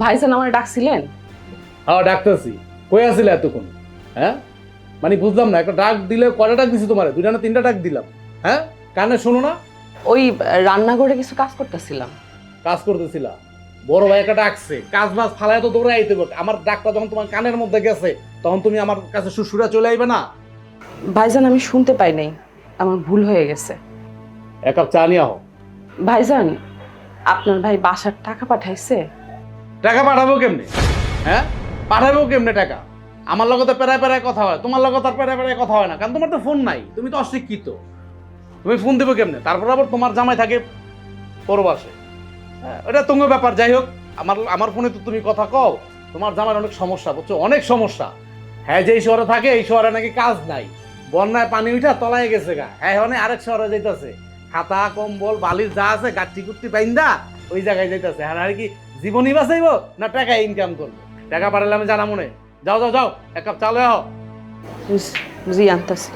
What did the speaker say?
ভাইজান আমার ডাকছিলেন? হ্যাঁ ডাকতেছি। কই আসলে এতক্ষণ? হ্যাঁ মানে বুঝলাম না, একটা ডাক দিলে কয়টা ডাক দিছি তোমারে? 2টা না 3টা ডাক দিলাম। হ্যাঁ কানে শোনো না? ওই রান্নাঘরে কিছু কাজ করতেছিলাম। কাজ করতেছিলা? বড় ভাই একটা ডাকছে, কাজ বাজ ফালায় তো দৌড়ে আইতে হবে। আমার ডাকটা যখন তোমার কানের মধ্যে গেছে তখন তুমি আমার কাছে সুসুরা চলে আইবে না? ভাইজান আমি শুনতে পাই নাই, আমার ভুল হয়ে গেছে। এক কাপ চা নিয়ে আহ। ভাইজান, আপনার ভাই বাসার টাকা পাঠাইছে? টাকা পাঠাবো কেমনে? হ্যাঁ পাঠাবো কেমনে টাকা? আমার লগে তো পেরায় পেরায় কথা হয়, তোমার লগে তো আর পেরায় পেরায় কথা হয় না, কারণ তোমার তো ফোন নাই, তুমি তো অশিক্ষিত। তুমি ফোন দেবো কেমনে? তারপর আবার তোমার জামাই থাকে পরবাসে। হ্যাঁ এটা তোমার ব্যাপার। যাই হোক, আমার আমার ফোনে তো তুমি কথা কও। তোমার জামার অনেক সমস্যা, বুঝছো? অনেক সমস্যা। হ্যাঁ যেই শহরে থাকে এই শহরে নাকি কাজ নাই, বন্যায় পানি উঠা তলায় গেছে গা, হ্যাঁ মানে আরেক শহরে যাইতেছে, খাতা কম্বল বালিশ যা আছে গাঠি কুট্টি বাইন্দা ওই জায়গায় যাইতেছে। হ্যাঁ আর কি জীবনই বাঁচাইব না টাকা ইনকাম করবো? টাকা পাঠালে আমি জানা মনে। যাও যাও যাও, এক কাপ চালে আও। জি আনতাছি।